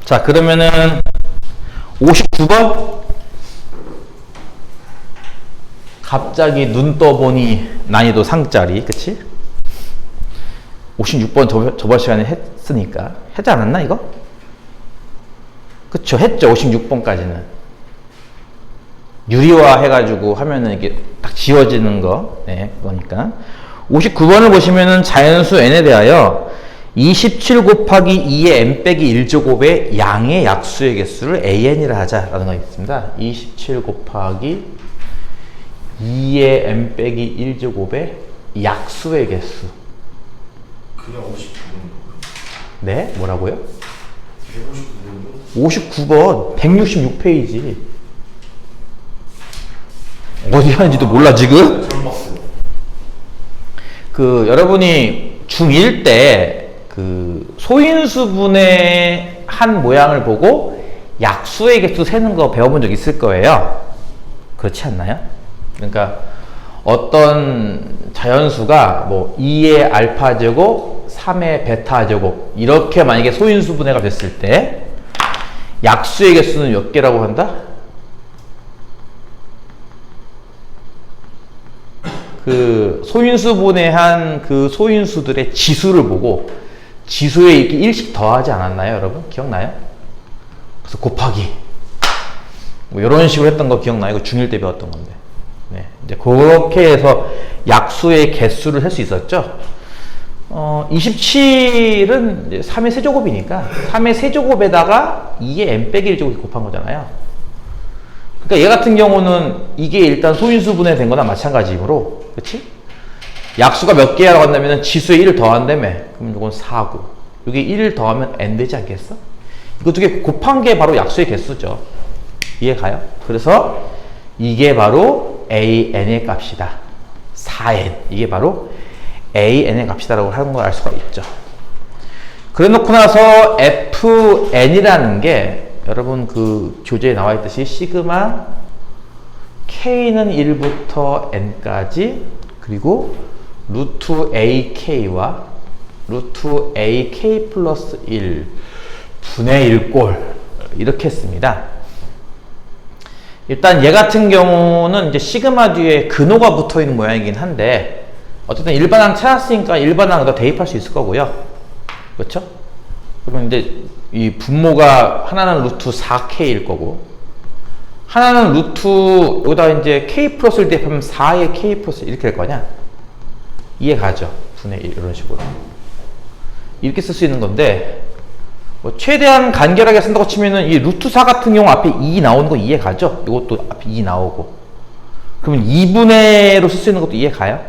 자, 그러면은 59번 갑자기 눈 떠보니 난이도 상짜리, 그치? 56번 저번 시간에 했으니까 하지 않았나 이거? 그쵸, 했죠. 56번까지는 유리화 해가지고 하면은 이게 딱 지워지는 거, 네, 그거니까. 59번을 보시면은 자연수 n에 대하여 27 곱하기 2의 n 빼기 1제곱의 양의 약수의 개수를 an이라 하자라는 거 있습니다. 27 곱하기 2의 n 빼기 1제곱의 약수의 개수. 그냥 59번이고요. 네? 뭐라고요? 159번이요? 59번 166페이지 어디 하는지도 몰라 지금? 잘못 봤어요. 그 여러분이 중1 때 그 소인수분의 한 모양을 보고 약수의 개수 세는 거 배워본 적 있을 거예요. 그렇지 않나요? 그러니까 어떤 자연수가 뭐 2의 알파 제곱, 3의 베타 제곱 이렇게 만약에 소인수분해가 됐을 때 약수의 개수는 몇 개라고 한다? 그 소인수분해한 그 소인수들의 지수를 보고 지수에 이렇게 1씩 더하지 않았나요, 여러분? 기억나요? 그래서 곱하기 뭐 이런 식으로 했던 거 기억나요? 이거 중1 때 배웠던 건데. 네, 이제 그렇게 해서 약수의 개수를 할 수 있었죠. 27은 이제 3의 세제곱이니까 3의 세제곱에다가 2의 n 빼기 1제곱이 곱한 거잖아요. 그러니까 얘 같은 경우는 이게 일단 소인수분해 된 거나 마찬가지이므로, 그치? 약수가 몇 개라고 한다면 지수에 1을 더한다며. 그럼 이건 4고 여기 1을 더하면 n 되지 않겠어? 이거 두 개 곱한 게 바로 약수의 개수죠. 이해 가요? 그래서 이게 바로 an의 값이다. 4n. 이게 바로 an의 값이다라고 하는 걸 알 수가 있죠. 그래 놓고 나서 fn이라는 게 여러분 그 교재에 나와 있듯이 시그마 k는 1부터 n까지 그리고 루트 ak와 루트 ak 플러스 1 분의 1꼴 이렇게 했습니다. 일단 얘 같은 경우는 이제 시그마 뒤에 근호가 붙어 있는 모양이긴 한데 어쨌든 일반항 찾았으니까 일반항에다 대입할 수 있을 거고요. 그렇죠? 그러면 이제 이 분모가 하나는 루트 4k일 거고 하나는 루트 여기다 이제 k 플러스를 대입하면 4의 k 플러스 이렇게 될 거냐? 이해 가죠? 분의 1 이런 식으로 이렇게 쓸 수 있는 건데 뭐 최대한 간결하게 쓴다고 치면은 이 루트 4 같은 경우 앞에 2 나오는 거 이해 가죠? 이것도 앞에 2 나오고 그러면 2분의로 쓸 수 있는 것도 이해 가요?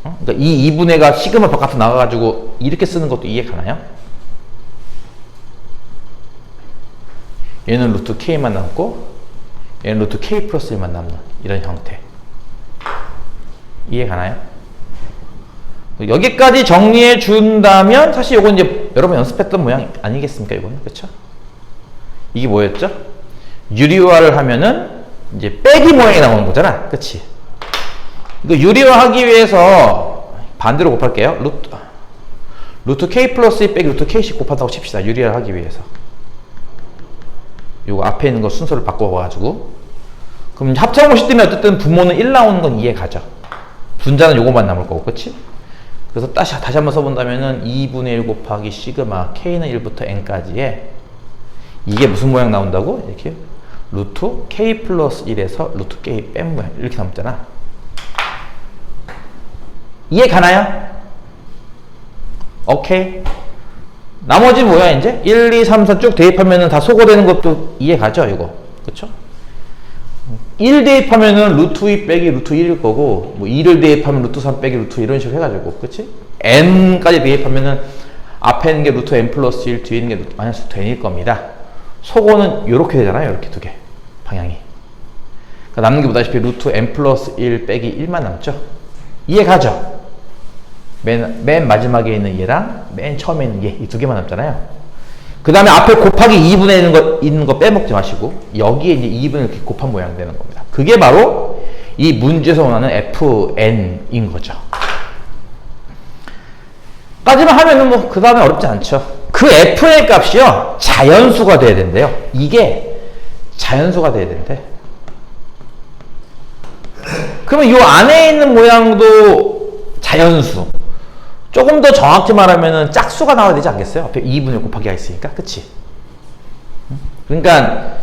그러니까 이 2분의가 시그마 바깥으로 나가가지고 이렇게 쓰는 것도 이해 가나요? 얘는 루트 k만 남고 얘는 루트 k 플러스 1만 남는 이런 형태 이해 가나요? 여기까지 정리해 준다면 사실 이건 이제 여러분 연습했던 모양 아니겠습니까? 이거는 그렇죠? 이게 뭐였죠? 유리화를 하면은 이제 빼기 모양이 나오는 거잖아, 그렇지? 이거 유리화하기 위해서 반대로 곱할게요. 루트 k 플러스 1 빼기 루트 k씩 곱한다고 칩시다. 유리화를 하기 위해서. 요거 앞에 있는 거 순서를 바꿔가지고 그럼 합창공식 때문에 어쨌든 분모는 1 나오는 건 이해 가죠. 분자는 요거만 남을 거고, 그치? 그래서 다시 한번 써본다면은 2분의 1 곱하기 시그마 k는 1부터 n까지에 이게 무슨 모양 나온다고? 이렇게 루트 k 플러스 1에서 루트 k 뺀 모양 이렇게 남잖아. 이해 가나요? 오케이. 나머지 뭐야 이제? 1, 2, 3, 4 쭉 대입하면은 다 소거되는 것도 이해 가죠 이거? 그쵸? 1 대입하면은 루트 2 빼기 루트 1일 거고 뭐 2를 대입하면 루트 3 빼기 루트 이런 식으로 해가지고 그치? n까지 대입하면은 앞에 있는 게 루트 n 플러스 1 뒤에 있는 게 루트 마이너스 루트 n일 겁니다. 소거는 요렇게 되잖아요. 이렇게 두 개 방향이. 그러니까 남는 게 보다시피 루트 n 플러스 1 빼기 1만 남죠? 이해 가죠? 맨 마지막에 있는 얘랑 맨 처음에 있는 얘 이 두 개만 남잖아요. 그 다음에 앞에 곱하기 2분의 있는 거 빼먹지 마시고 여기에 이제 2분을 이렇게 곱한 모양 되는 겁니다. 그게 바로 이 문제에서 원하는 fn인 거죠. 까지만 하면은 뭐 그 다음에 어렵지 않죠. 그 f의 값이요 자연수가 돼야 된대요. 이게 자연수가 돼야 된대. 그러면 이 안에 있는 모양도 자연수. 조금 더 정확히 말하면 짝수가 나와야 되지 않겠어요? 앞에 2분의 곱하기가 있으니까. 그치? 그러니까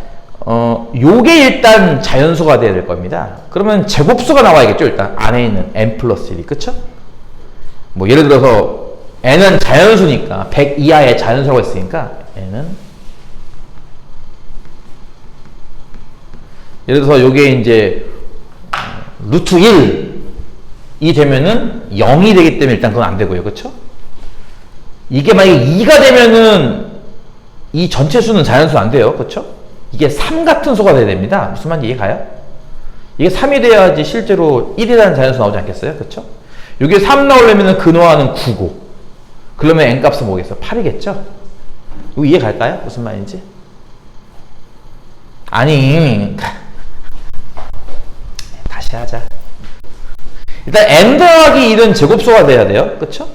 요게 일단 자연수가 돼야 될 겁니다. 그러면 제곱수가 나와야겠죠. 일단 안에 있는 n 플러스 1이. 그쵸? 뭐 예를 들어서 n은 자연수니까 100 이하의 자연수라고 했으니까 n은 예를 들어서 요게 이제 루트 1이 되면은 0이 되기 때문에 일단 그건 안 되고요. 그쵸? 이게 만약에 2가 되면은 이 전체 수는 자연수 안 돼요. 그쵸? 이게 3 같은 수가 돼야 됩니다. 무슨 말인지 이해가요? 이게 3이 돼야지 실제로 1이라는 자연수 나오지 않겠어요? 그쵸? 이게 3 나오려면 근호하는 9고 그러면 n값은 뭐겠어? 8이겠죠? 이거 이해 갈까요? 무슨 말인지? 아니 다시 하자. 일단 n 더하기 1은 제곱수가 돼야 돼요. 그쵸?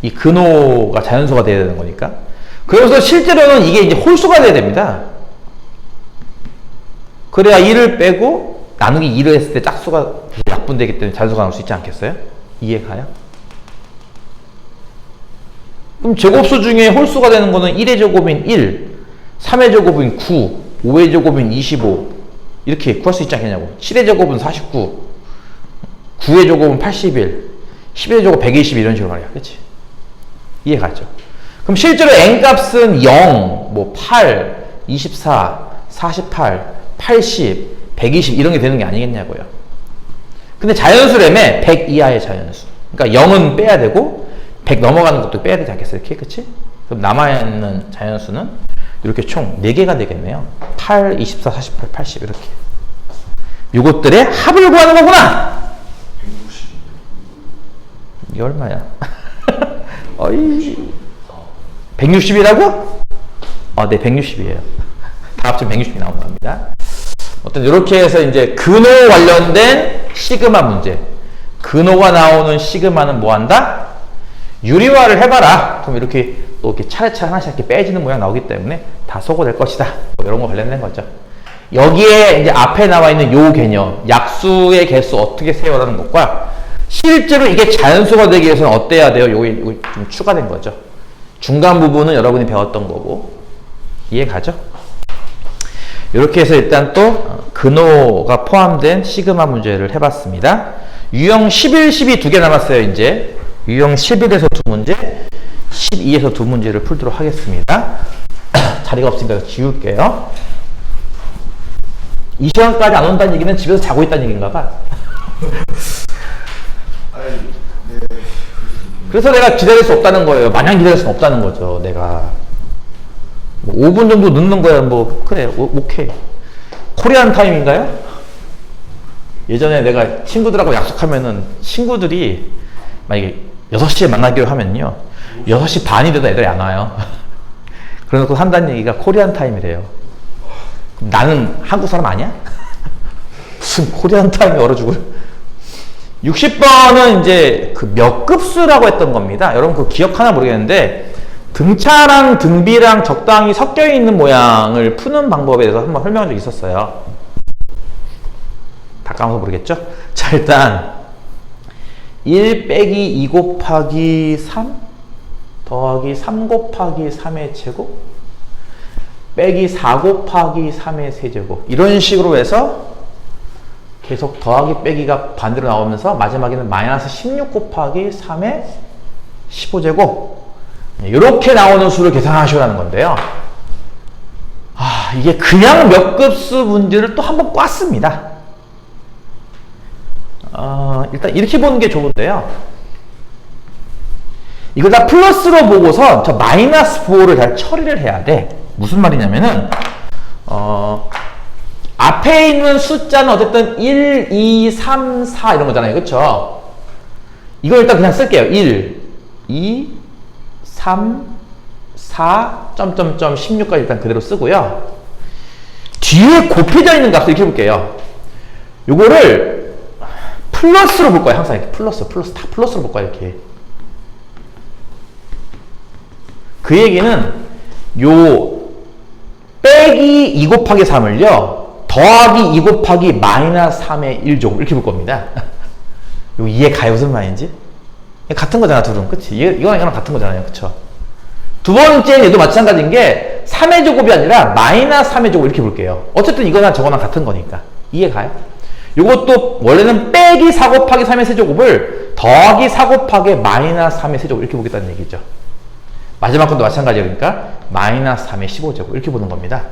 이 근호가 자연수가 돼야 되는 거니까. 그래서 실제로는 이게 이제 홀수가 돼야 됩니다. 그래야 1을 빼고 나누기 2를 했을 때 짝수가 약분되기 때문에 자연수가 나올 수 있지 않겠어요? 이해가요? 그럼 제곱수 중에 홀수가 되는 거는 1의 제곱인 1, 3의 제곱인 9, 5의 제곱인 25 이렇게 구할 수 있지 않겠냐고. 7의 제곱은 49, 9의 제곱은 81, 10의 제곱 120 이런 식으로 말이야. 그치? 이해가죠? 그럼 실제로 n값은 0, 뭐 8, 24, 48, 80, 120 이런 게 되는 게 아니겠냐고요. 근데 자연수라며 100 이하의 자연수. 그러니까 0은 빼야 되고 100 넘어가는 것도 빼야 되지 않겠어요? 이렇게, 그치? 그럼 남아있는 자연수는 이렇게 총 4개가 되겠네요. 8, 24, 48, 80 이렇게. 요것들의 합을 구하는 거구나! 160. 이게 얼마야? 어이. 160이라고? 네, 160이에요. 다 합치면 160이 나오는 겁니다. 어떤 이렇게 해서 이제 근호 관련된 시그마 문제. 근호가 나오는 시그마는 뭐 한다? 유리화를 해봐라. 그럼 이렇게 또 이렇게 차례차례 하나씩 이렇게 빼지는 모양 나오기 때문에 다 소거될 것이다. 뭐 이런 거 관련된 거죠. 여기에 이제 앞에 나와 있는 요 개념, 약수의 개수 어떻게 세워라는 것과 실제로 이게 자연수가 되기 위해서는 어때야 돼요? 요게 좀 추가된 거죠. 중간 부분은 여러분이 배웠던 거고. 이해가죠? 이렇게 해서 일단 또 근호가 포함된 시그마 문제를 해봤습니다. 유형 11, 12 두 개 남았어요. 이제 유형 11에서 두 문제, 12에서 두 문제를 풀도록 하겠습니다. 자리가 없으니까 지울게요. 이 시간까지 안 온다는 얘기는 집에서 자고 있다는 얘기인가 봐. 아니, 네. 그래서 내가 기다릴 수 없다는 거예요. 마냥 기다릴 수는 없다는 거죠. 내가 뭐 5분 정도 늦는 거야. 뭐 그래, 오케이. 코리안 타임인가요? 예전에 내가 친구들하고 약속하면은 친구들이 만약에 6시에 만나기로 하면요 6시 반이 돼도 애들이 안 와요. 그래놓고 한다는 얘기가 코리안 타임이래요. 그럼 나는 한국 사람 아니야? 무슨 코리안 타임이 얼어 죽을. 60번은 이제 그 몇 급수라고 했던 겁니다. 여러분 그거 기억하나 모르겠는데 등차랑 등비랑 적당히 섞여 있는 모양을 푸는 방법에 대해서 한번 설명한 적이 있었어요. 다 까먹어서 모르겠죠? 자, 일단 1 빼기 2 곱하기 3 더하기 3 곱하기 3의 제곱 빼기 4 곱하기 3의 세제곱 이런 식으로 해서 계속 더하기 빼기가 반대로 나오면서 마지막에는 마이너스 16 곱하기 3의 15제곱 이렇게 나오는 수를 계산하시라는 건데요. 이게 그냥 몇 급수 문제를 또 한번 꽈습니다. 일단 이렇게 보는 게 좋은데요. 이걸 다 플러스로 보고서 저 마이너스 부호를 잘 처리를 해야 돼. 무슨 말이냐면은 앞에 있는 숫자는 어쨌든 1, 2, 3, 4 이런 거잖아요. 그쵸? 이걸 일단 그냥 쓸게요. 1, 2, 3, 4, 점점점 16까지 일단 그대로 쓰고요. 뒤에 곱해져 있는 값을 이렇게 볼게요. 요거를 플러스로 볼 거예요. 항상 이렇게 플러스 다 플러스로 볼 거예요. 이렇게. 그 얘기는 요 빼기 2 곱하기 3을요 더하기 2 곱하기 마이너스 3의 1제곱 이렇게 볼 겁니다. 이거 이해 가요? 무슨 말인지? 같은 거잖아 둘은. 그치? 이거랑 같은 거잖아요. 그쵸? 두 번째 얘도 마찬가지인 게 3의 제곱이 아니라 마이너스 3의 제곱 이렇게 볼게요. 어쨌든 이거나 저거나 같은 거니까. 이해 가요? 이것도 원래는 빼기 4 곱하기 3의 세제곱을 더하기 4 곱하기 마이너스 3의 세제곱 이렇게 보겠다는 얘기죠. 마지막 건도 마찬가지니까 마이너스 3의 15제곱 이렇게 보는 겁니다.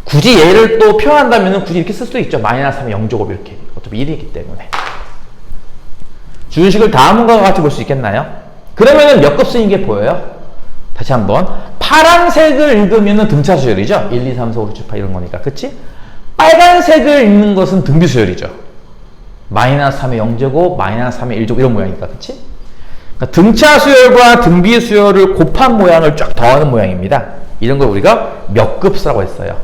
굳이 얘를 또 표현한다면 굳이 이렇게 쓸 수도 있죠. 마이너스 3의 0제곱 이렇게. 어차피 1이기 때문에. 주식을 다음과 같이 볼 수 있겠나요? 그러면은 몇 급 쓰인 게 보여요? 다시 한번. 파란색을 읽으면은 등차 수열이죠. 1, 2, 3, 4, 5, 6, 7, 8 이런 거니까. 그치? 빨간색을 읽는 것은 등비 수열이죠. 마이너스 3의 0제곱, 마이너스 3의 1제곱 이런 모양이니까. 그치? 그러니까 등차 수열과 등비 수열을 곱한 모양을 쫙 더하는 모양입니다. 이런 걸 우리가 몇 급수라고 했어요.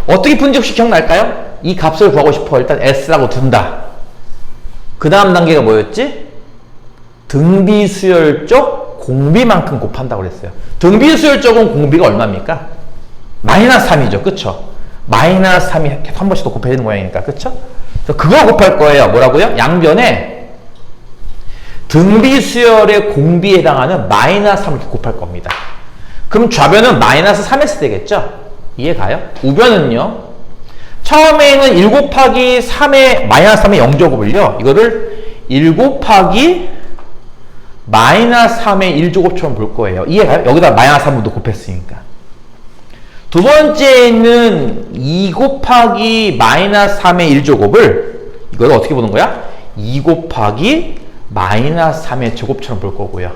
어떻게 푼지 혹시 기억날까요? 이 값을 구하고 싶어. 일단 S라고 둔다. 그 다음 단계가 뭐였지? 등비수열적 공비만큼 곱한다고 그랬어요. 등비수열적은 공비가 얼마입니까? 마이너스 3이죠. 그쵸? 마이너스 3이 계속 한 번씩 더 곱해야 되는 모양이니까. 그쵸? 그래서 그거 곱할 거예요. 뭐라고요? 양변에 등비수열의 공비에 해당하는 마이너스 3을 곱할 겁니다. 그럼 좌변은 마이너스 3S 되겠죠? 이해 가요? 우변은요? 처음에는 1 곱하기 3의 마이너스 3의 0제곱을요. 이거를 1 곱하기 마이너스 3의 1제곱처럼 볼 거예요. 이해가요? 여기다 마이너스 3도 곱했으니까. 두 번째는 2 곱하기 마이너스 3의 1제곱을 이걸 어떻게 보는 거야? 2 곱하기 마이너스 3의 제곱처럼 볼 거고요.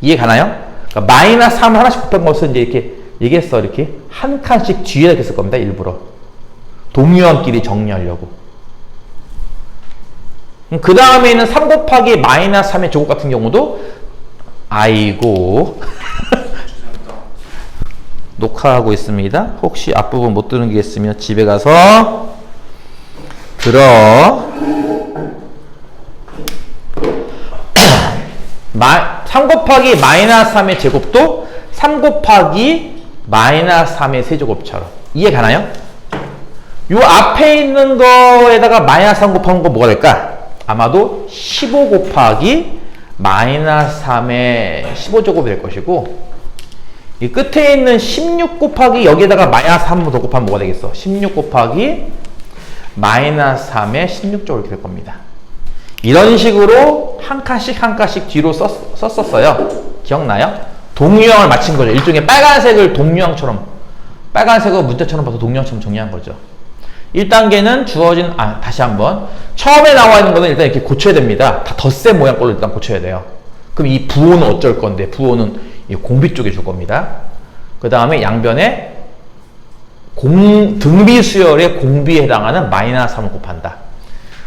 이해 가나요? 그러니까 마이너스 3을 하나씩 곱한 것은 이제 이렇게 얘기했어. 이렇게 한 칸씩 뒤에 이렇게 쓸 겁니다. 일부러. 동류원끼리 정리하려고. 그 다음에 있는 3 곱하기 마이너스 3의 제곱 같은 경우도 아이고 녹화하고 있습니다. 혹시 앞부분 못 들은 게 있으면 집에 가서 들어. 3 곱하기 마이너스 3의 제곱도 3 곱하기 마이너스 3의 세제곱처럼. 이해 가나요? 요 앞에 있는 거에다가 마이너스 3 곱한 거 뭐가 될까? 아마도 15 곱하기 마이너스 3의 15제곱이 될 것이고, 이 끝에 있는 16 곱하기 여기에다가 마이너스 3번 더 곱하면 뭐가 되겠어? 16 곱하기 마이너스 3의 16제곱 이렇게 될 겁니다. 이런 식으로 한 칸씩 한 칸씩 뒤로 썼었어요. 기억나요? 동유형을 맞춘 거죠. 일종의 빨간색을 동유형처럼, 빨간색을 문자처럼 봐서 동유형처럼 정리한 거죠. 1단계는 주어진, 다시 한번. 처음에 나와 있는 거는 일단 이렇게 고쳐야 됩니다. 다 덧셈 모양 걸로 일단 고쳐야 돼요. 그럼 이 부호는 어쩔 건데, 부호는 이 공비 쪽에 줄 겁니다. 그 다음에 양변에 등비수열의 공비에 해당하는 마이너스 3을 곱한다.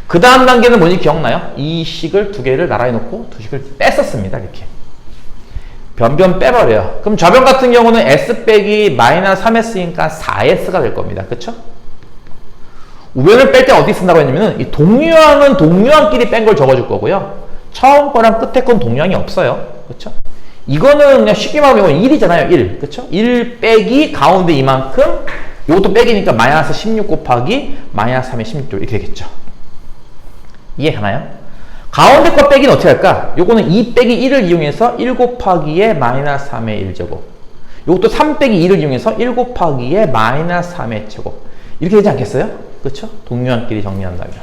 그 다음 단계는 뭔지 기억나요? 이 식을 두 개를 나란히 놓고 두 식을 뺐었습니다. 이렇게. 변변 빼버려요. 그럼 좌변 같은 경우는 S 빼기 마이너스 3S니까 4S가 될 겁니다. 그쵸? 우변을 뺄 때 어디 쓴다고 했냐면은 이 동유항은 동유항끼리 뺀 걸 적어줄 거고요. 처음 거랑 끝에 건 동유항이 없어요. 그쵸? 이거는 그냥 쉽게 말하면 1이잖아요. 1. 그쵸? 1 빼기 가운데 이만큼, 이것도 빼기니까 마이너스 16 곱하기 마이너스 3의 16조 이렇게 되겠죠. 이해가나요? 가운데 거 빼기는 어떻게 할까? 요거는 2 빼기 1을 이용해서 1 곱하기에 마이너스 3의 1제곱. 요것도 3 빼기 2를 이용해서 1 곱하기에 마이너스 3의 제곱. 이렇게 되지 않겠어요? 그쵸? 동유항끼리 정리한다면.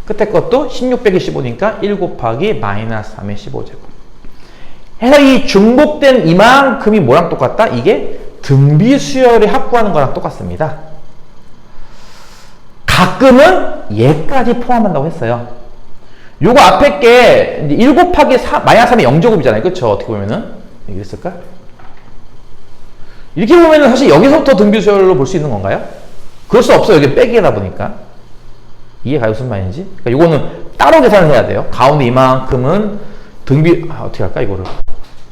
끝에 것도 16 빼기 15니까 1 곱하기 마이너스 3의 15제곱. 해서 이 중복된 이만큼이 뭐랑 똑같다? 이게 등비수열의 합구하는 거랑 똑같습니다. 가끔은 얘까지 포함한다고 했어요. 요거 앞에 게 1 곱하기 마이너스 3의 0제곱이잖아요. 그쵸? 어떻게 보면은. 이렇게 쓸까? 이렇게 보면은 사실 여기서부터 등비수열로 볼 수 있는 건가요? 그럴 수 없어요. 여기 빼기다 보니까. 이해가요? 무슨 말인지? 그러니까 요거는 따로 계산을 해야 돼요. 가운데 이만큼은 등비, 어떻게 할까? 이거를.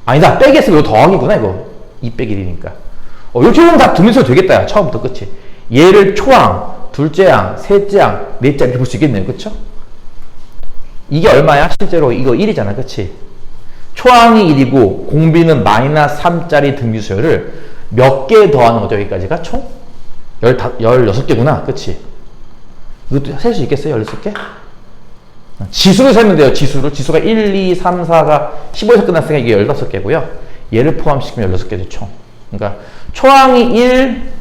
아니다. 빼기 했으면 이거 더하기구나. 이거. 2 빼기 1이니까. 이렇게 보면 다 등비수열 되겠다. 야. 처음부터 끝이. 얘를 초항, 둘째 항, 셋째 항, 넷째 항 이렇게 볼 수 있겠네요. 그쵸? 이게 얼마야? 실제로 이거 1이잖아. 그치? 초항이 1이고 공비는 마이너스 3짜리 등비수열을 몇 개 더하는 거죠? 여기까지가 총? 16개구나. 그치? 이것도 셀 수 있겠어요? 16개? 지수를 세면 돼요. 지수를. 지수가 1, 2, 3, 4가 15에서 끝났으니까 이게 15개고요. 얘를 포함시키면 16개죠. 총. 그러니까 초항이 1,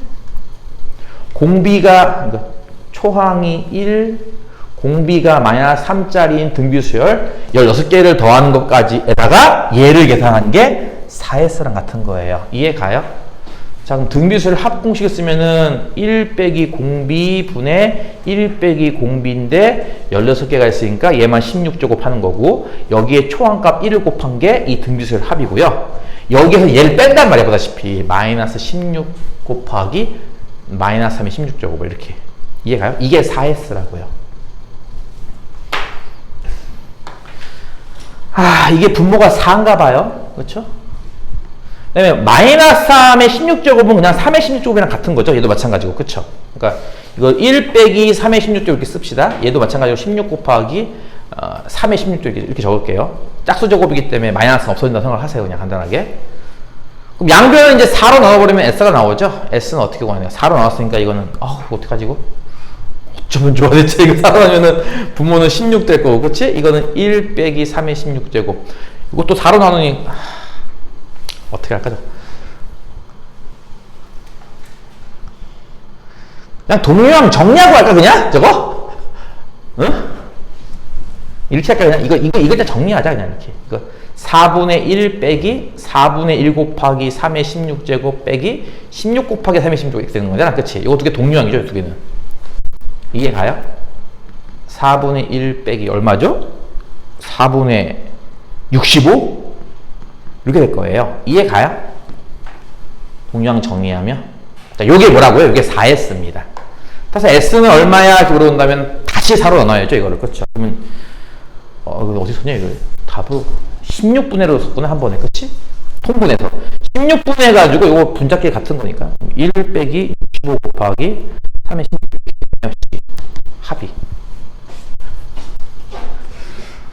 공비가 그러니까 초항이 1, 공비가 마이너스 3짜리인 등비수열 16개를 더하는 것까지에다가 얘를 계산한 게 4S랑 같은 거예요. 이해 가요? 자, 그럼 등비수열 합공식을 쓰면은 1 빼기 공비 분의 1 빼기 공비인데 16개가 있으니까 얘만 16제곱 하는 거고 여기에 초항값 1을 곱한 게 이 등비수열 합이고요. 여기에서 얘를 뺀단 말이야. 보다시피 마이너스 16 곱하기 마이너스 3이 16제곱 이렇게. 이해 가요? 이게 4S라고요. 아, 이게 분모가 4인가 봐요. 그렇죠? 그다음에 마이너스 3의 16제곱은 그냥 3의 16제곱이랑 같은 거죠. 얘도 마찬가지고. 그쵸? 그러니까 이거 1 빼기 3의 16제곱 이렇게 씁시다. 얘도 마찬가지로 16 곱하기 3의 16제곱 이렇게 적을게요. 짝수제곱이기 때문에 마이너스는 없어진다고 생각을 하세요. 그냥 간단하게. 그럼 양변을 이제 4로 나눠버리면 S가 나오죠? S는 어떻게 구하냐? 4로 나왔으니까 이거는 이거 어떡하지 이거? 어쩌면 좋아. 대체 이거 4로 나누면은 분모는 16 될 거고. 그치? 이거는 1 빼기 3의 16제곱. 이것도 4로 나누니 어떻게 할까요? 그냥 동요형 정리하고 할까 그냥? 저거? 응? 이렇게 할까 그냥? 이거 일단 정리하자 그냥 이렇게. 이거 4분의 1 빼기 4분의 1 곱하기 3의 16제곱 빼기 16 곱하기 3의 16제곱 이렇게 되는 거잖아. 그치? 이거 두 개 동요형이죠, 이 두 개는. 이해 가요? 4분의 1 빼기 얼마죠? 4분의 65? 이렇게 될 거예요. 이해 가요? 동양 정리하면. 자, 요게 뭐라고요? 요게 4S입니다. 따라서 S는 얼마야? 이렇게 물어본다면 다시 4로 나눠야죠, 이거를. 그렇죠? 그러면, 어디서 썼냐, 이걸. 답을 16분해로 썼구나, 한 번에. 그치? 통분해서. 16분해 해가지고 이거 분자끼리 같은 거니까. 1 빼기 65 곱하기 3의 16 합이.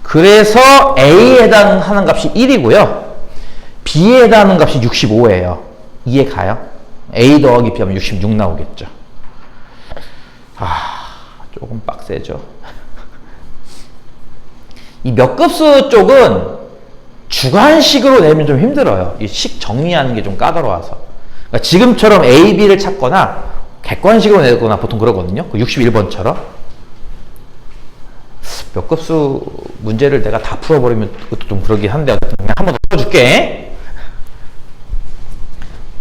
그래서 A에 해당하는 값이 1이고요. B에 해당하는 값이 65예요. 이해 가요? A 더하기 B 하면 66 나오겠죠. 조금 빡세죠. 이 몇 급수 쪽은 주관식으로 내면 좀 힘들어요. 이 식 정리하는 게 좀 까다로워서. 그러니까 지금처럼 A, B를 찾거나 객관식으로 내거나 보통 그러거든요. 그 61번처럼. 몇 급수 문제를 내가 다 풀어버리면 그것도 좀 그러긴 한데 그냥 한 번 더 풀어줄게.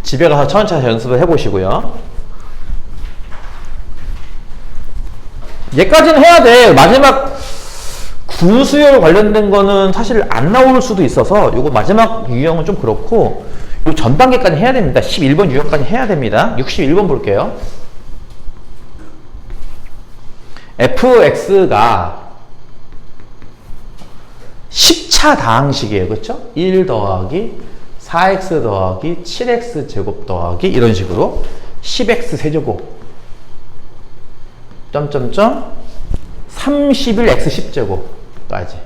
집에 가서 천천히 연습을 해보시고요. 얘까지는 해야 돼. 마지막 구수열 관련된 거는 사실 안 나올 수도 있어서 요거 마지막 유형은 좀 그렇고 요 전 단계까지 해야 됩니다. 11번 유형까지 해야 됩니다. 61번 볼게요. fx가 10차 다항식이에요. 그렇죠? 1 더하기 4x 더하기 7x 제곱 더하기 이런 식으로 10x 세제곱 점점점 31x 10제곱까지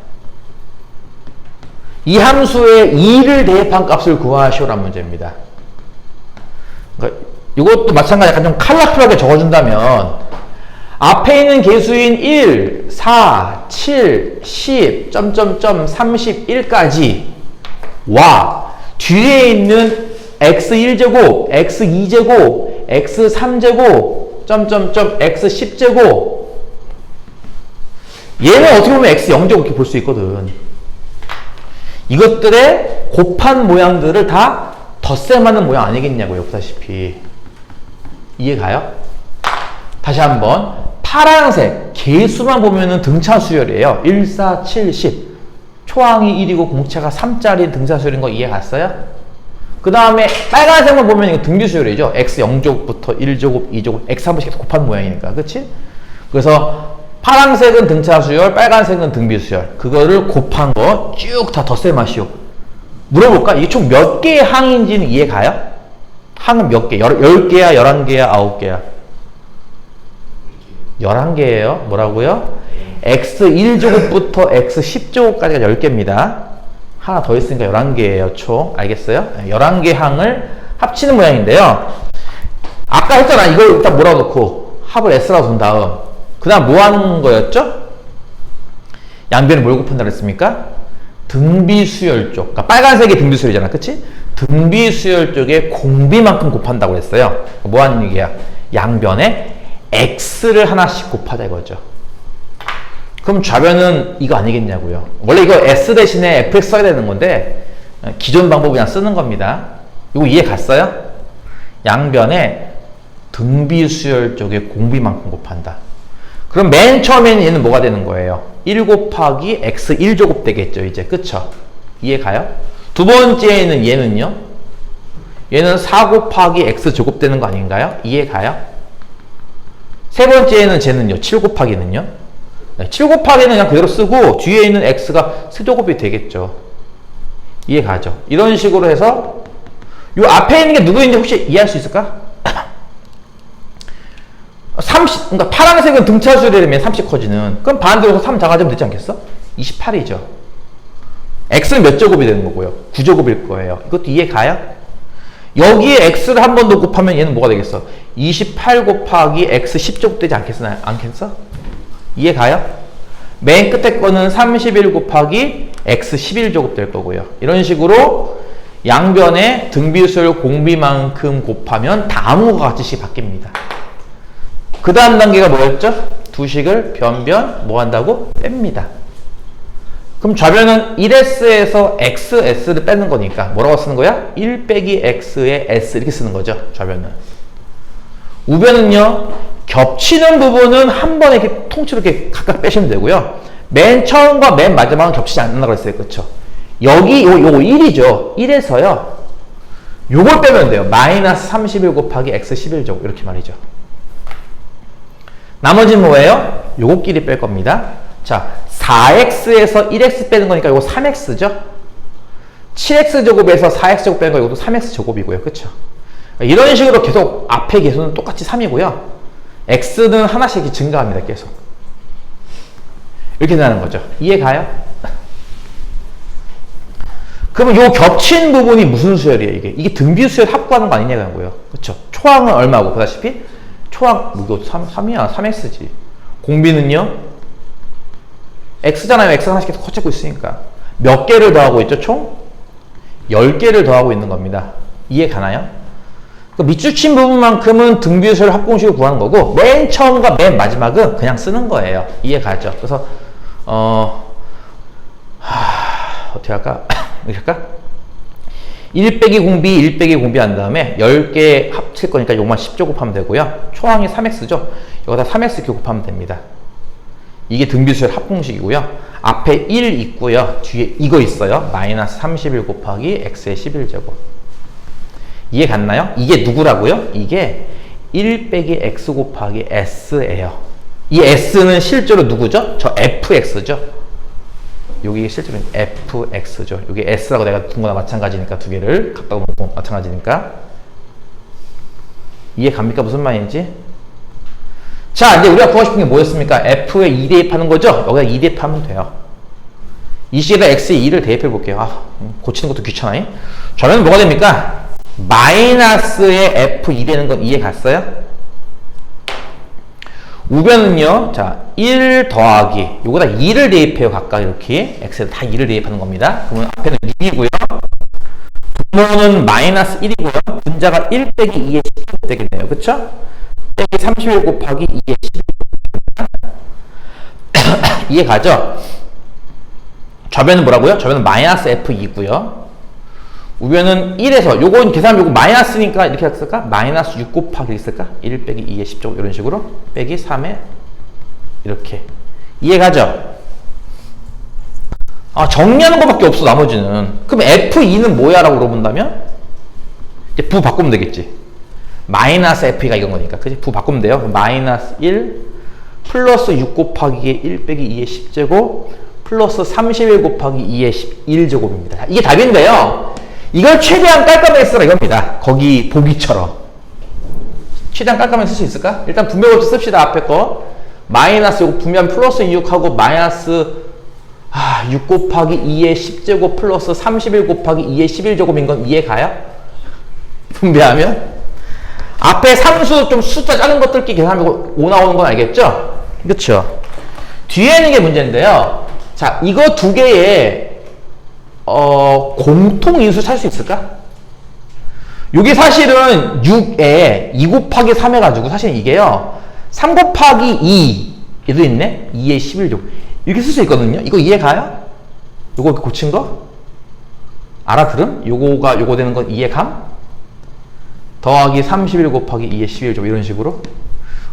이 함수에 2를 대입한 값을 구하시오란 문제입니다. 그러니까 이것도 마찬가지 약간 좀 컬러풀하게 적어준다면 앞에 있는 계수인 1, 4, 7, 10, 점점점 31까지 와 뒤에 있는 x1제곱, x2제곱, x3제곱, 점점점 x10제곱 얘는 어떻게 보면 x0제곱 이렇게 볼 수 있거든. 이것들의 곱한 모양들을 다 덧셈하는 모양 아니겠냐고요. 보다시피 이해 가요? 다시 한번 파란색 개수만 보면은 등차 수열이에요. 1, 4, 7, 10 초항이 1이고 공차가 3짜리 등차 수열인 거 이해 갔어요? 그 다음에 빨간색만 보면 이거 등비 수열이죠. x0제곱부터 1제곱, 2제곱, x 한 번씩 곱한 모양이니까. 그치? 그래서 파란색은 등차 수열, 빨간색은 등비 수열. 그거를 곱한 거 쭉 다 덧셈하시오. 물어볼까? 이게 총 몇 개의 항인지는 이해 가요? 항은 몇 개? 10개야, 11개야, 9개야? 11개예요. 뭐라고요? x1제곱부터 x10제곱까지가 10개입니다. 하나 더 있으니까 11개예요, 총. 알겠어요? 11개 항을 합치는 모양인데요. 아까 했잖아. 이걸 일단 몰아놓고 합을 S라고 둔 다음 그 다음 뭐 하는 거였죠? 양변을 뭘 곱한다 그랬습니까? 등비수열 쪽. 그러니까 빨간색이 등비수열이잖아. 그치? 등비수열 쪽에 공비만큼 곱한다고 그랬어요. 뭐 하는 얘기야? 양변에 X를 하나씩 곱하자 이거죠. 그럼 좌변은 이거 아니겠냐고요. 원래 이거 S 대신에 FX 써야 되는 건데 기존 방법 그냥 쓰는 겁니다. 이거 이해 갔어요? 양변에 등비수열 쪽에 공비만큼 곱한다. 그럼 맨 처음에는 얘는 뭐가 되는 거예요? 1 곱하기 x 1제곱 되겠죠, 이제. 그쵸? 이해 가요? 두 번째에는 얘는요? 얘는 4 곱하기 x 제곱 되는 거 아닌가요? 이해 가요? 세 번째에는 쟤는요? 7 곱하기는요? 7 곱하기는 그냥 그대로 쓰고 뒤에 있는 x가 세제곱이 되겠죠. 이해 가죠? 이런 식으로 해서 요 앞에 있는 게 누구인지 혹시 이해할 수 있을까? 30, 그러니까 파란색은 등차수열이라면 30 커지는. 그럼 반대로 3 작아지면 되지 않겠어? 28이죠. x는 몇 제곱이 되는 거고요? 9제곱일 거예요. 이것도 이해 가요? 여기에 x를 한 번 더 곱하면 얘는 뭐가 되겠어? 28 곱하기 x 10제곱 되지 않겠어? 이해 가요? 맨 끝에 거는 31 곱하기 x 11제곱 될 거고요. 이런 식으로 양변에 등비수열 공비만큼 곱하면 다음과 같이 바뀝니다. 그 다음 단계가 뭐였죠? 두 식을 변변 뭐 한다고? 뺍니다. 그럼 좌변은 1s에서 xs를 빼는 거니까 뭐라고 쓰는 거야? 1 빼기 x의 s 이렇게 쓰는 거죠. 좌변은. 우변은요. 겹치는 부분은 한 번에 이렇게 통째로 이렇게 각각 빼시면 되고요. 맨 처음과 맨 마지막은 겹치지 않는다고 했어요. 그렇죠? 여기 요거 1이죠. 1에서요. 요걸 빼면 돼요. 마이너스 31 곱하기 x 11제곱 이렇게 말이죠. 나머지는 뭐예요? 요거끼리 뺄 겁니다. 자, 4x에서 1x 빼는 거니까 요거 3x죠? 7x제곱에서 4x제곱 빼는 거 이것도 3x제곱이고요. 그쵸? 이런 식으로 계속 앞에 계수는 똑같이 3이고요. x는 하나씩 이렇게 증가합니다. 계속. 이렇게 되는 거죠. 이해 가요? 그러면 요 겹친 부분이 무슨 수열이에요? 이게 등비수열 합구하는 거 아니냐는 거예요. 그쵸? 초항은 얼마고? 보다시피 초항, 이거 3이야. 3x지. 공비는요? x잖아요. x 하나씩 계속 커지고 있으니까. 몇 개를 더하고 있죠? 총? 10개를 더하고 있는 겁니다. 이해 가나요? 그 밑줄친 부분만큼은 등비수열 합공식을 구하는 거고 맨 처음과 맨 마지막은 그냥 쓰는 거예요. 이해 가죠? 그래서 어떻게 할까? 이렇게 할까? 1 빼기 공비, 1 빼기 공비 한 다음에 10개 합칠 거니까 요만 10제곱 하면 되고요. 초항이 3x죠? 여기다 3x 이렇게 곱하면 됩니다. 이게 등비수열 합공식이고요. 앞에 1 있고요. 뒤에 이거 있어요. 마이너스 31 곱하기 x의 11제곱. 이해 갔나요? 이게 누구라고요? 이게 1 빼기 x 곱하기 s예요. 이 s는 실제로 누구죠? 저 fx죠? 여기 실제로 fx죠. 여기 s라고 내가 둔 거나 마찬가지니까 두 개를 갖다 놓고 마찬가지니까. 이해 갑니까? 무슨 말인지? 자, 이제 우리가 구하고 싶은 게 뭐였습니까? f에 2 대입하는 거죠? 여기다 2 대입하면 돼요. 이 식에다 x에 2를 대입해 볼게요. 고치는 것도 귀찮아요. 좌변은 뭐가 됩니까? 마이너스에 f2 되는 건 이해 갔어요? 우변은요, 자, 1 더하기, 요거다 2를 대입해요, 각각 이렇게. x에다 다 2를 대입하는 겁니다. 그러면 앞에는 6이고요. 분모는 마이너스 1이고요. 분자가 1 빼기 2의 10 되겠네요. 그쵸? 빼기 31 곱하기 2의 11. 이해 가죠? 좌변은 뭐라고요? 좌변은 마이너스 f2고요. 우변은 1에서 요건 계산하면 요거 마이너스니까 이렇게 했을까? 마이너스 6 곱하기 있을까? 1 빼기 2의 10제곱 이런 식으로 빼기 3에 이렇게. 이해 가죠? 정리하는 것밖에 없어 나머지는. 그럼 f2는 뭐야? 라고 물어본다면 이제 부 바꾸면 되겠지. 마이너스 f2가 이건 거니까. 그치? 부 바꾸면 돼요. 마이너스 1 플러스 6 곱하기 1 빼기 2의 10제곱 플러스 31 곱하기 2의 11제곱입니다. 이게 답인데요. 이걸 최대한 깔끔하게 쓰라 이겁니다. 거기 보기처럼. 최대한 깔끔하게 쓸 수 있을까? 일단 분배법칙 씁시다. 앞에 거. 마이너스 요거 분면 플러스 6하고 마이너스 6 곱하기 2의 10제곱 플러스 31 곱하기 2의 11제곱인 건 이해 가요? 분배하면? 앞에 상수 좀 숫자 작은 것들끼리 계산하면 5 나오는 건 알겠죠? 그쵸? 뒤에 있는 게 문제인데요. 자, 이거 두 개의 공통인수 찾을 수 있을까? 이게 사실은 6에 2 곱하기 3 해가지고 사실 이게요 3 곱하기 2 얘도 있네? 2의 11제곱 이렇게 쓸 수 있거든요. 이거 이해 가요? 요거 고친 거? 알아들음? 요거 되는 건 이해감? 더하기 31 곱하기 2의 11제곱 이런 식으로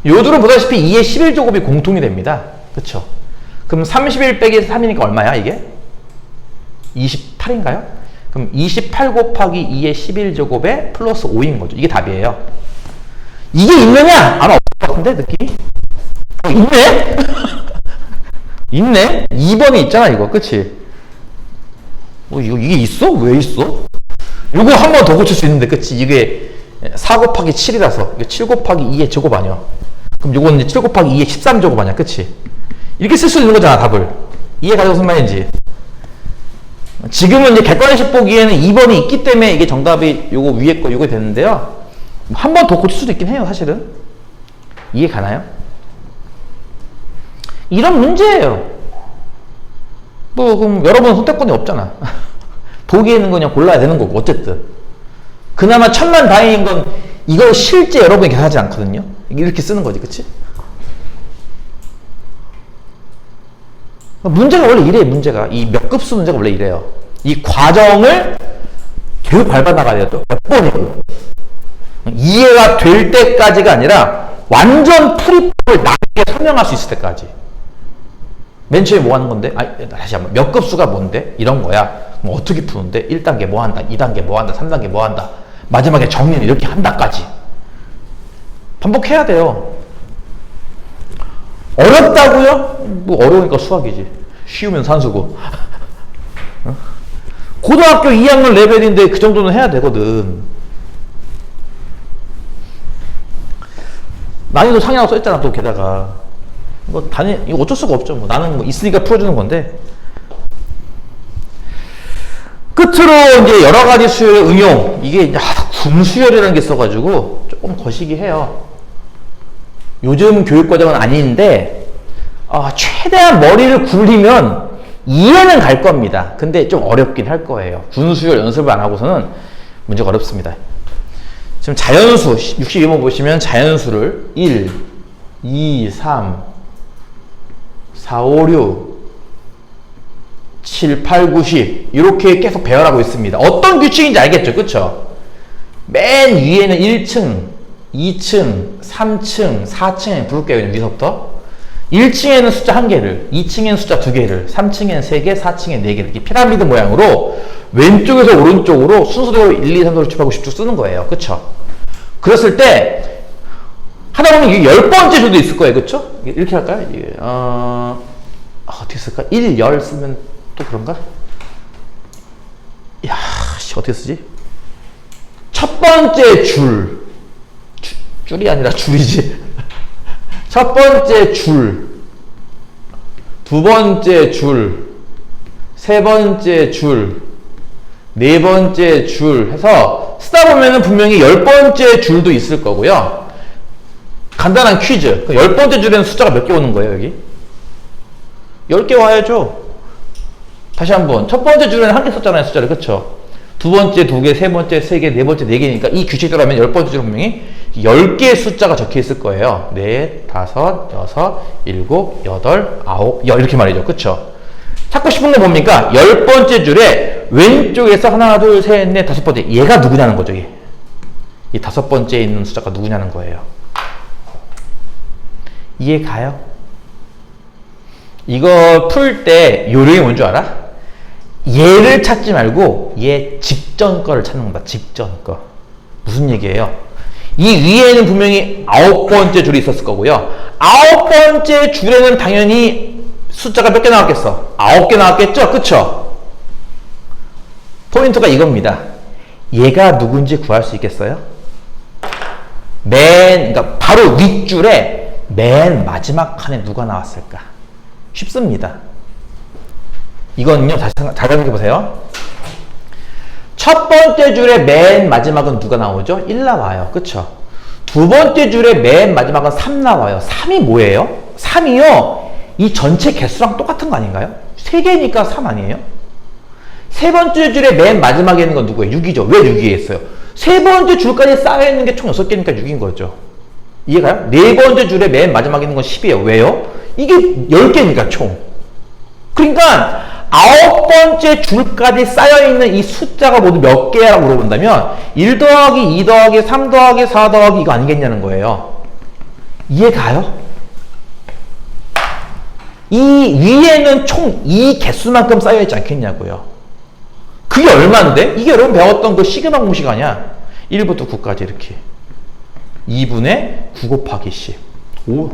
요들은 보다시피 2의 11제곱이 공통이 됩니다. 그쵸? 그럼 31 빼기 3이니까 얼마야 이게? 28인가요? 그럼 28 곱하기 2의 11제곱에 플러스 5인 거죠. 이게 답이에요. 이게 있느냐? 아마 없을 것 같은데 느낌이? 있네? 있네? 2번이 있잖아 이거 그치? 이게 있어? 왜 있어? 요거 한 번 더 고칠 수 있는데 그치? 이게 4 곱하기 7이라서 이게 7 곱하기 2의 제곱 아니야. 그럼 요거는 이제 7 곱하기 2의 13제곱 아니야 그치? 이렇게 쓸 수 있는 거잖아 답을. 이해가 무슨 말인지. 지금은 이제 객관식 보기에는 2번이 있기 때문에 이게 정답이 요거 위에 거 요게 되는데요. 한 번 더 고칠 수도 있긴 해요 사실은. 이해 가나요? 이런 문제예요. 그럼 여러분 선택권이 없잖아. 보기에 있는 거 그냥 골라야 되는 거고 어쨌든. 그나마 천만다행인 건 이걸 실제 여러분이 계산하지 않거든요. 이렇게 쓰는 거지 그치? 문제가 원래 이래요. 문제가 이 몇 급수 문제가 원래 이래요. 이 과정을 계속 밟아나가야 돼요. 또 몇 번이고 이해가 될 때까지가 아니라 완전 풀이법을 나중에 설명할 수 있을 때까지. 맨 처음에 뭐 하는 건데? 다시 한번 몇 급수가 뭔데? 이런 거야. 그럼 어떻게 푸는데? 1단계 뭐 한다, 2단계 뭐 한다, 3단계 뭐 한다, 마지막에 정리는 이렇게 한다까지 반복해야 돼요. 어렵다고요? 뭐 어려우니까 수학이지. 쉬우면 산수고. 고등학교 2학년 레벨인데 그 정도는 해야 되거든. 난이도 상이라고 써있잖아 또 게다가. 이거 어쩔 수가 없죠. 나는 있으니까 풀어주는 건데. 끝으로 이제 여러 가지 수열의 응용. 이게 군수열이라는 게 있어가지고 조금 거시기 해요. 요즘 교육과정은 아닌데, 최대한 머리를 굴리면 이해는 갈 겁니다. 근데 좀 어렵긴 할 거예요. 군수열 연습을 안 하고서는 문제가 어렵습니다. 지금 자연수, 62번 보시면 자연수를 1, 2, 3, 4, 5, 6, 7, 8, 9, 10 이렇게 계속 배열하고 있습니다. 어떤 규칙인지 알겠죠? 그쵸? 맨 위에는 1층, 2층, 3층, 4층에 부를게요. 그냥 위서부터. 1층에는 숫자 1개를, 2층에는 숫자 2개를, 3층에는 3개, 4층에 4개 이렇게 피라미드 모양으로 왼쪽에서 오른쪽으로 순서대로 1, 2, 3, 4, 5, 6, 7, 8, 9, 10쭉 쓰는 거예요. 그쵸? 그랬을 때 하다 보면 이게 10번째 줄도 있을 거예요. 그쵸? 이렇게 할까요? 어떻게 쓸까? 1, 10 쓰면 또 그런가? 어떻게 쓰지? 첫 번째 줄이 아니라 줄이지. 첫 번째 줄, 두 번째 줄, 세 번째 줄, 네 번째 줄 해서 쓰다 보면은 분명히 10번째 줄도 있을 거고요. 간단한 퀴즈. 10번째 줄에는 숫자가 몇 개 오는 거예요, 여기? 10개 와야죠. 다시 한번. 첫 번째 줄에는 1개 썼잖아요, 숫자를. 그쵸? 두 번째 2개, 세 번째 3개, 네 번째 4개니까 이 규칙대로 하면 10번째 줄은 분명히 10개의 숫자가 적혀 있을 거예요. 4, 5, 6, 7, 8, 9, 10 이렇게 말이죠. 그쵸? 찾고 싶은 거 뭡니까? 10번째 줄에 왼쪽에서 하나, 둘, 셋, 넷, 5번째. 얘가 누구냐는 거죠, 이 5번째에 있는 숫자가 누구냐는 거예요. 이해 가요? 이거 풀 때 요령이 뭔 줄 알아? 얘를 찾지 말고 얘 직전 거를 찾는 거다. 직전 거. 무슨 얘기예요? 이 위에는 분명히 9번째 줄이 있었을 거고요. 9번째 줄에는 당연히 숫자가 몇 개 나왔겠어? 9개 나왔겠죠? 그쵸? 포인트가 이겁니다. 얘가 누군지 구할 수 있겠어요? 그러니까 바로 윗줄에 맨 마지막 칸에 누가 나왔을까? 쉽습니다. 이거는요, 잘 생각해보세요. 첫 번째 줄의 맨 마지막은 누가 나오죠? 1 나와요. 그쵸? 두 번째 줄의 맨 마지막은 3 나와요. 3이 뭐예요? 3이요, 이 전체 개수랑 똑같은 거 아닌가요? 3개니까 3 아니에요? 세 번째 줄의 맨 마지막에 있는 건 누구예요? 6이죠. 왜 6이 했어요? 세 번째 줄까지 쌓여있는 게 총 6개니까 6인 거죠. 이해가요? 네 번째 줄의 맨 마지막에 있는 건 10이에요. 왜요? 이게 10개니까 총. 그러니까 9번째 줄까지 쌓여있는 이 숫자가 모두 몇 개라고 물어본다면 1 더하기 2 더하기 3 더하기 4 더하기 이거 아니겠냐는 거예요. 이해가요? 이 위에는 총 이 개수만큼 쌓여있지 않겠냐고요. 그게 얼마인데? 이게 여러분 배웠던 그 시그마 공식 아니야? 1부터 9까지 이렇게 2분의 9 곱하기 10 5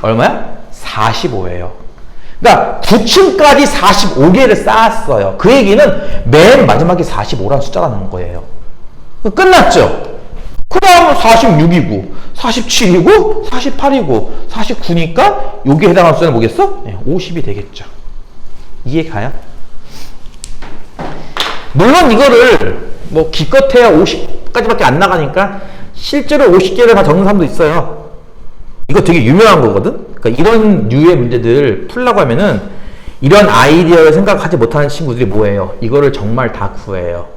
얼마야? 45예요. 그러니까 9층까지 45개를 쌓았어요. 그 얘기는 맨 마지막에 45라는 숫자라는 거예요. 끝났죠? 그 다음은 46이고 47이고 48이고 49니까 여기에 해당하는 숫자는 뭐겠어? 네, 50이 되겠죠. 이해가요? 물론 이거를 뭐 기껏해야 50까지밖에 안 나가니까 실제로 50개를 다 적는 사람도 있어요. 이거 되게 유명한 거거든? 그러니까 이런 류의 문제들 풀려고 하면은 이런 아이디어를 생각하지 못하는 친구들이 뭐예요? 이거를 정말 다 구해요.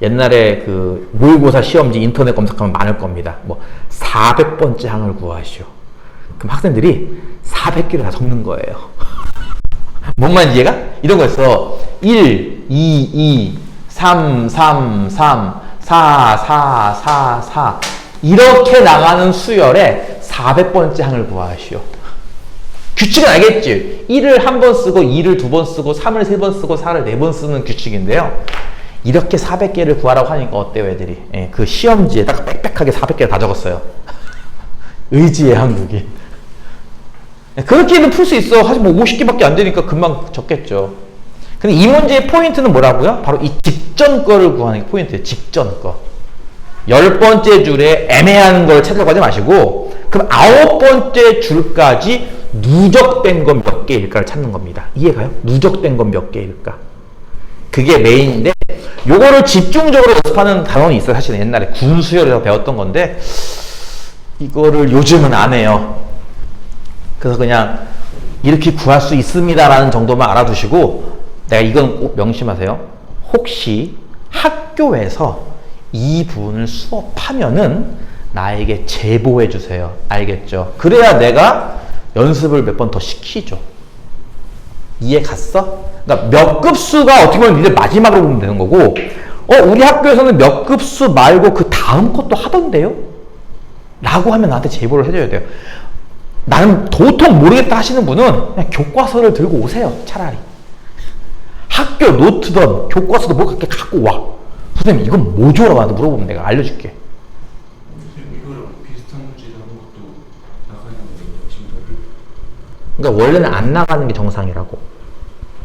옛날에 그 모의고사 시험지 인터넷 검색하면 많을 겁니다. 뭐 400번째 항을 구하시오. 그럼 학생들이 400개를 다 적는 거예요. 뭔 말인지 이해가? 이런 거였어. 1, 2, 2, 3, 3, 3, 4, 4, 4, 4 이렇게 나가는 수열에 400번째 항을 구하시오. 규칙은 알겠지? 1을 한 번 쓰고 2를 두 번 쓰고 3을 세 번 쓰고 4를 네 번 쓰는 규칙인데요. 이렇게 400개를 구하라고 하니까 어때요, 애들이? 예, 그 시험지에 딱 빽빽하게 400개를 다 적었어요. 의지의 한국인. 그렇게는 풀 수 있어. 하지만 뭐 50개밖에 안 되니까 금방 적겠죠. 근데 이 문제의 포인트는 뭐라고요? 바로 이 직전 거를 구하는 게 포인트예요. 직전 거. 10번째 줄에 애매한 걸 찾으려고 하지 마시고, 그럼 9번째 줄까지 누적된 건 몇 개일까를 찾는 겁니다. 이해가요? 누적된 건 몇 개일까? 그게 메인인데, 요거를 집중적으로 연습하는 단원이 있어요. 사실은 옛날에 군수열에서 배웠던 건데, 이거를 요즘은 안 해요. 그래서 그냥 이렇게 구할 수 있습니다라는 정도만 알아두시고, 내가 이건 꼭 명심하세요. 혹시 학교에서 이 부분을 수업하면은 나에게 제보해 주세요. 알겠죠? 그래야 내가 연습을 몇 번 더 시키죠. 이해 갔어? 그러니까 몇 급수가 어떻게 보면 니들 마지막으로 보면 되는 거고, 우리 학교에서는 몇 급수 말고 그 다음 것도 하던데요? 라고 하면 나한테 제보를 해줘야 돼요. 나는 도통 모르겠다 하시는 분은 그냥 교과서를 들고 오세요. 차라리. 학교 노트든 교과서도 뭐 그렇게 갖고 와. 선생님 이건 뭐죠? 라고 나한테 물어보면 내가 알려줄게. 선생님 이거랑 비슷한 문제 하는 것도 나가는 거예요, 친구들? 그러니까 원래는 안 나가는 게 정상이라고.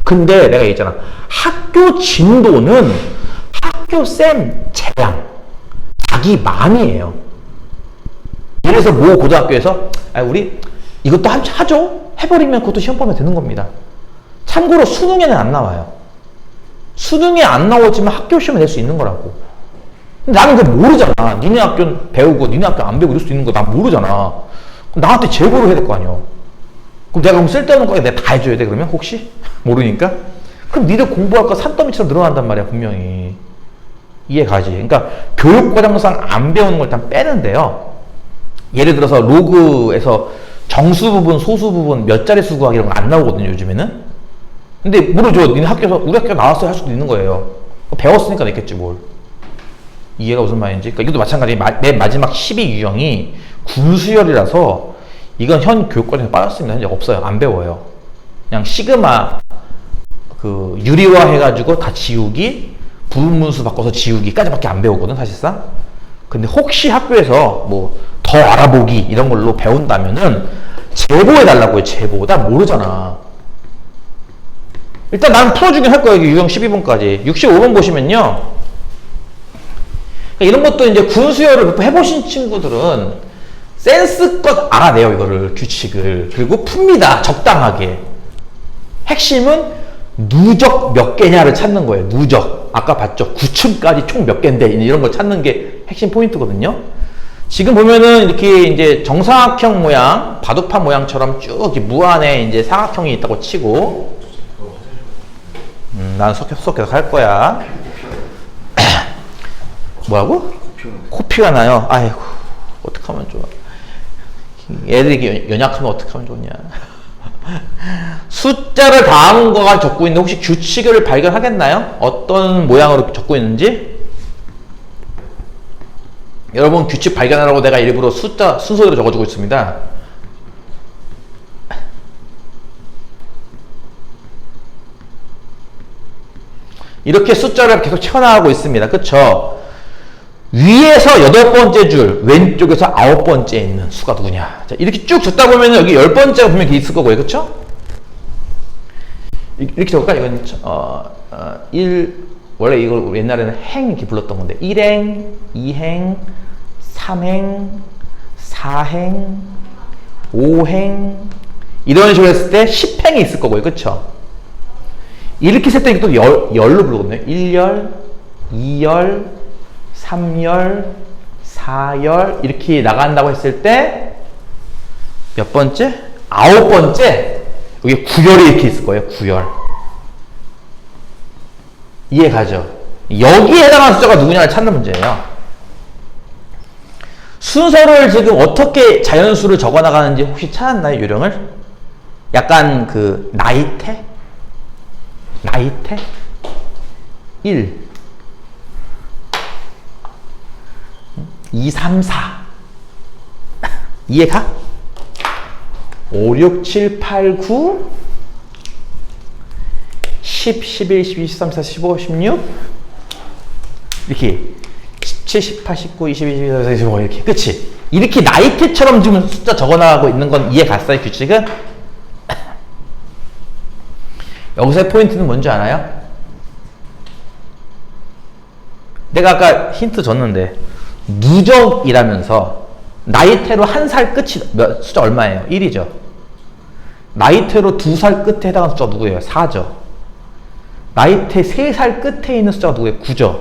근데 내가 얘기했잖아. 학교 진도는 학교 쌤 재량, 자기 마음이에요. 예를 들어서 모 고등학교에서 우리 이것도 하죠? 해버리면 그것도 시험 보면 되는 겁니다. 참고로 수능에는 안 나와요. 수능에 안 나오지만 학교 시험에 낼 수 있는 거라고. 근데 나는 그거 모르잖아. 니네 학교는 배우고 니네 학교 안 배우고 이럴 수 있는 거 난 모르잖아. 그럼 나한테 제보를 해야 될 거 아니야. 그럼 내가 그럼 쓸데없는 거에 내가 다 해줘야 돼 그러면? 혹시? 모르니까? 그럼 니들 공부할 거 산더미처럼 늘어난단 말이야 분명히. 이해 가지? 그러니까 교육과정상 안 배우는 걸 일단 빼는데요. 예를 들어서 로그에서 정수 부분, 소수 부분, 몇 자리 수 구하기 이런 거 안 나오거든요 요즘에는. 근데 모르죠. 니네 학교에서 우리 학교 나왔어요 할 수도 있는 거예요. 배웠으니까 냈겠지 뭘. 이해가 무슨 말인지. 그러니까 이것도 마찬가지. 맨 마지막 12유형이 군수열이라서 이건 현 교육과정에서 빠졌습니다. 현재 없어요. 안 배워요. 그냥 시그마 그 유리화 해가지고 다 지우기, 부분문수 바꿔서 지우기까지밖에 안 배우거든 사실상. 근데 혹시 학교에서 뭐 더 알아보기 이런 걸로 배운다면은 제보해 달라고요. 제보. 난 모르잖아. 일단 난 풀어주긴 할 거예요. 유형 12번까지. 65번 보시면요. 그러니까 이런 것도 이제 군수열을 해보신 친구들은 센스껏 알아내요. 이거를 규칙을. 그리고 풉니다. 적당하게. 핵심은 누적 몇 개냐를 찾는 거예요. 누적. 아까 봤죠? 9층까지 총 몇 개인데 이런 걸 찾는 게 핵심 포인트거든요. 지금 보면은 이렇게 이제 정사각형 모양, 바둑판 모양처럼 쭉 무한의 이제 사각형이 있다고 치고, 난 수업 계속 할 거야. 뭐라고? 코피가 나요. 아이고, 어떡하면 좋아. 애들이 연약하면 어떡하면 좋냐. 숫자를 다음 거가 적고 있는데 혹시 규칙을 발견하겠나요? 어떤 모양으로 적고 있는지? 여러분 규칙 발견하라고 내가 일부러 숫자 순서대로 적어주고 있습니다. 이렇게 숫자를 계속 채워나가고 있습니다. 그쵸? 위에서 8번째 줄, 왼쪽에서 9번째에 있는 수가 누구냐. 자, 이렇게 쭉 적다 보면 여기 10번째가 분명히 있을 거고요. 그쵸? 이렇게 적을까? 이건, 원래 이걸 옛날에는 행 이렇게 불렀던 건데, 1행, 2행, 3행, 4행, 5행, 이런 식으로 했을 때 10행이 있을 거고요. 그쵸? 이렇게 했을 때 또 열로 부르거든요. 1열, 2열, 3열, 4열 이렇게 나간다고 했을 때 몇 번째? 9번째. 여기 9열이 이렇게 있을 거예요. 9열. 이해가죠? 여기에 해당하는 숫자가 누구냐를 찾는 문제예요. 순서를 지금 어떻게 자연수를 적어나가는지 혹시 찾았나요? 요령을? 약간 그 나이테? 1 2, 3, 4 이해가? 5, 6, 7, 8, 9 10, 11, 12, 13, 14, 15, 16 이렇게 17, 18, 19, 22, 23, 24, 25 이렇게 그치? 이렇게 나이테처럼 지금 숫자 적어나가고 있는 건 이해 갔어요? 규칙은? 여기서의 포인트는 뭔지 알아요? 내가 아까 힌트 줬는데 누적이라면서 나이테로 한 살 끝이 숫자 얼마예요? 1이죠. 나이테로 2살 끝에 해당하는 숫자가 누구예요? 4죠. 나이테 3살 끝에 있는 숫자가 누구예요? 9죠.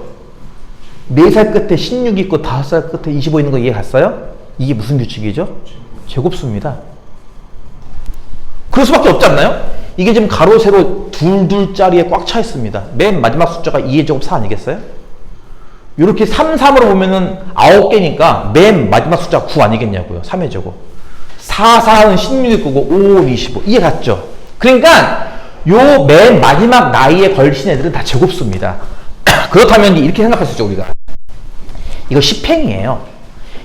4살 끝에 16 있고 5살 끝에 25 있는 거 이해 갔어요? 이게 무슨 규칙이죠? 제곱수입니다. 그럴 수밖에 없지 않나요? 이게 지금 가로 세로 둘둘짜리에 꽉 차 있습니다. 맨 마지막 숫자가 2의 제곱 4 아니겠어요? 이렇게 3, 3으로 보면은 9개니까 맨 마지막 숫자가 9 아니겠냐고요. 3의 제곱. 4, 4는 16일 거고 5, 25. 이해 갔죠? 그러니까 요 맨 마지막 나이에 걸친 애들은 다 제곱수입니다. 그렇다면 이렇게 생각할 수 있죠, 우리가. 이거 10행이에요.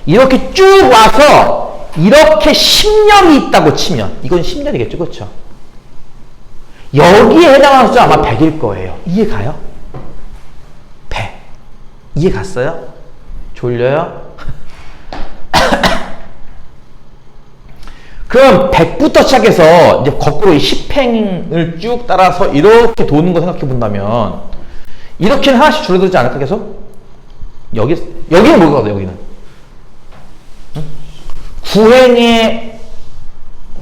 이렇게 쭉 와서 이렇게 10년이 있다고 치면 이건 10년이겠죠, 그렇죠? 여기에 해당하는 숫자 아마 100일 거예요. 이해 가요? 100. 이해 갔어요? 졸려요? 그럼 100부터 시작해서 이제 거꾸로 10행을 쭉 따라서 이렇게 도는 거 생각해 본다면 이렇게는 하나씩 줄어들지 않을까 계속? 여기는 뭐거든, 여기는? 응?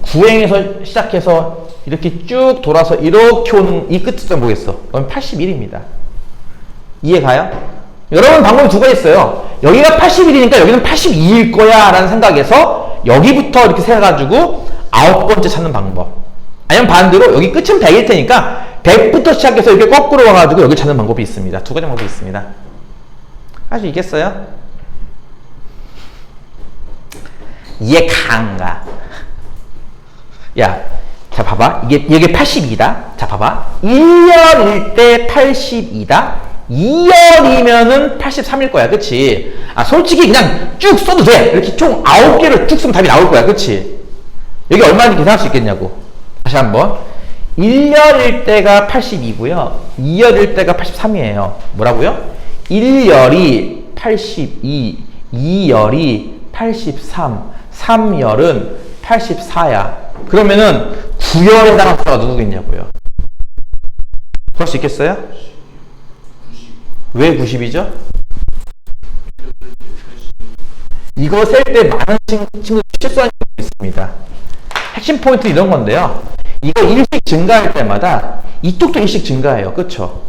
9행에서 시작해서 이렇게 쭉 돌아서 이렇게 오는 이 끝 숫자 뭐겠어? 그럼 81입니다. 이해 가요? 여러분 방법이 두 가지 있어요. 여기가 81이니까 여기는 82일 거야 라는 생각에서 여기부터 이렇게 세가지고 9번째 찾는 방법. 아니면 반대로 여기 끝은 100일 테니까 100부터 시작해서 이렇게 거꾸로 와가지고 여기 찾는 방법이 있습니다. 두 가지 방법이 있습니다. 할 수 있겠어요? 이해 가안가? 야, 자 봐봐. 이게 82다. 자 봐봐. 1열일 때 82다. 2열이면은 83일 거야. 그치? 아, 솔직히 그냥 쭉 써도 돼. 이렇게 총 9개를 쭉 쓰면 답이 나올 거야. 그치? 여기 얼마인지 계산할 수 있겠냐고. 다시 한번. 1열일 때가 82고요. 2열일 때가 83이에요. 뭐라고요? 1열이 82, 2열이 83, 3열은 84야. 그러면은 9열에 해당하는 숫자가 누구겠냐고요. 그럴 수 있겠어요? 왜 90이죠? 이거 셀 때 많은 친구들이 실수하는 경우가 있습니다. 핵심 포인트 이런 건데요. 이거 일씩 증가할 때마다 이쪽도 일씩 증가해요. 그쵸?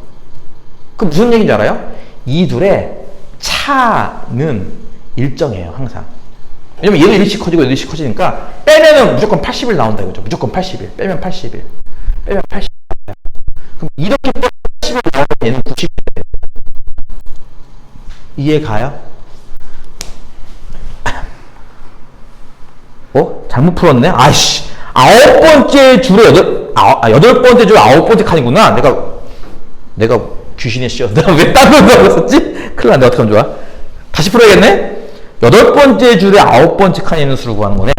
그 무슨 얘기인지 알아요? 이 둘의 차는 일정해요. 항상. 왜냐면 얘도 일씩 커지고 얘도 일씩 커지니까 빼면은 무조건 80일 나온다 이거죠. 무조건 80일. 빼면 80일. 빼면 80일. 그럼 이렇게 80일 나오면 얘는 90일. 이해 가요? 잘못 풀었네? 아이씨. 9번째 줄에 여덟 번째 줄 9번째 칸이구나. 내가 귀신의 씨였 내가 왜 딴 걸 썼지? 큰일 났네. 어떡하면 좋아? 다시 풀어야겠네? 8번째 줄에 9번째 칸에 있는 수를 구하는 거네.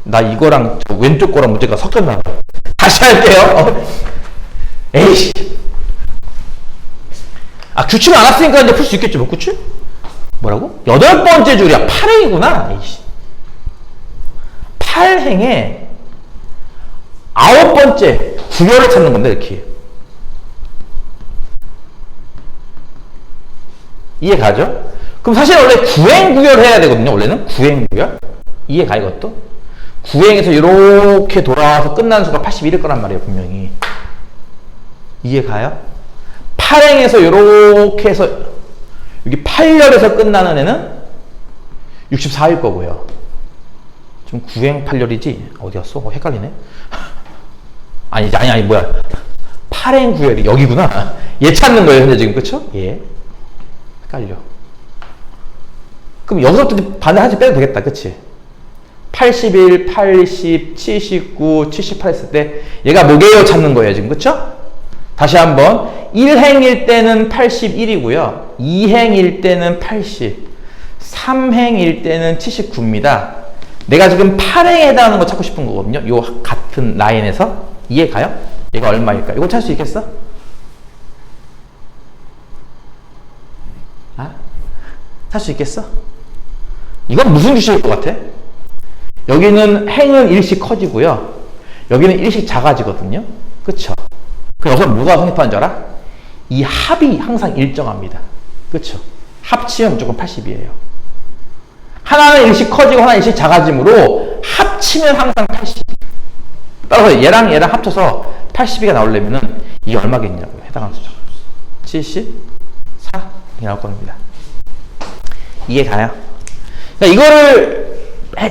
나 이거랑 저 왼쪽 거랑 문제가 섞였나 봐. 다시 할게요. 에이씨. 규칙을 안 왔으니까 이제 풀 수 있겠지, 뭐, 그치? 뭐라고? 8번째 줄이야. 8행이구나. 에이씨. 8행에 9번째 구열을 찾는 건데, 이렇게. 이해 가죠? 그럼 사실 원래 9행 구열 해야 되거든요, 원래는. 9행 구열. 이해 가, 이것도? 9행에서 이렇게 돌아와서 끝나는 수가 81일 거란 말이에요, 분명히. 이해 가요? 8행에서 이렇게 해서 여기 8열에서 끝나는 애는 64일 거고요. 지금 9행 8열이지? 어디 갔어? 헷갈리네. 아니 뭐야. 8행 9열이 여기구나. 얘 찾는 거예요, 현재 지금. 그쵸? 예. 헷갈려. 그럼 여기서부터 반대 하나씩 빼도 되겠다. 그치? 81, 80, 79, 78 했을 때 얘가 뭐게요? 찾는 거예요, 지금. 그쵸? 다시 한번 1행일 때는 81이고요. 2행일 때는 80, 3행일 때는 79입니다. 내가 지금 8행에 해당하는 거 찾고 싶은 거거든요. 요 같은 라인에서. 이해 가요? 얘가 얼마일까? 이거 찾을 수 있겠어? 찾을 수 있겠어? 이건 무슨 규칙일 것 같아? 여기는 행은 일씩 커지고요. 여기는 일씩 작아지거든요. 그쵸? 그럼 여기서 뭐가 성립하는 줄 알아? 이 합이 항상 일정합니다. 그쵸? 합치면 무조건 80이에요. 하나는 일씩 커지고 하나는 일씩 작아지므로 합치면 항상 80. 따라서 얘랑 합쳐서 82가 나오려면은 이게 얼마겠냐고요. 해당하는 숫자. 74? 이렇게 나올 겁니다. 이해 가요? 그러니까 이거를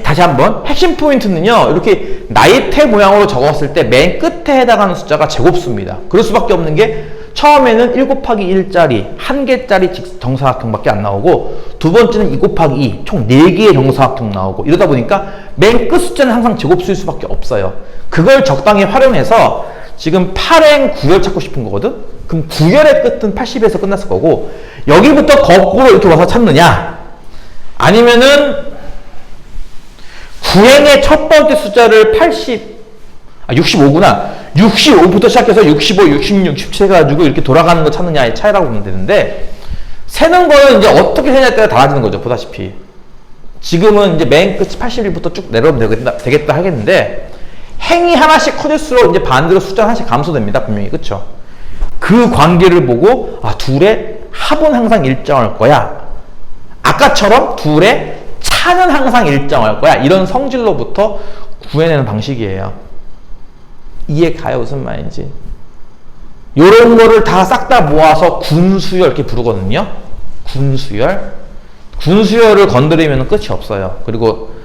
다시 한번 핵심 포인트는요. 이렇게 나이테 모양으로 적었을 때 맨 끝에 해당하는 숫자가 제곱수입니다. 그럴 수밖에 없는 게 처음에는 1 곱하기 1짜리 1개짜리 정사각형밖에 안 나오고 두 번째는 2 곱하기 2 총 4개의 정사각형 나오고 이러다 보니까 맨 끝 숫자는 항상 제곱수일 수밖에 없어요. 그걸 적당히 활용해서 지금 8행 9열 찾고 싶은 거거든? 그럼 9열의 끝은 80에서 끝났을 거고 여기부터 거꾸로 이렇게 와서 찾느냐 아니면은 9행의 첫 번째 숫자를 65구나. 65부터 시작해서 65, 66, 67 해가지고 이렇게 돌아가는 거 찾느냐의 차이라고 보면 되는데, 세는 거는 이제 어떻게 세냐에 따라 달라지는 거죠, 보다시피. 지금은 이제 맨 끝이 81부터 쭉 내려오면 되겠다 하겠는데, 행이 하나씩 커질수록 이제 반대로 숫자 하나씩 감소됩니다, 분명히. 그쵸? 그 관계를 보고, 둘의 합은 항상 일정할 거야. 아까처럼 둘의 차는 항상 일정할 거야. 이런 성질로부터 구해내는 방식이에요. 이해 가요? 무슨 말인지. 요런 거를 다 싹 다 모아서 군수열 이렇게 부르거든요. 군수열. 군수열을 건드리면 끝이 없어요. 그리고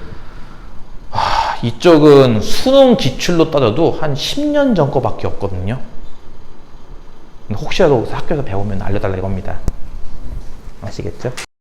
이쪽은 수능 기출로 따져도 한 10년 전 거밖에 없거든요. 혹시라도 학교에서 배우면 알려달라 이겁니다. 아시겠죠?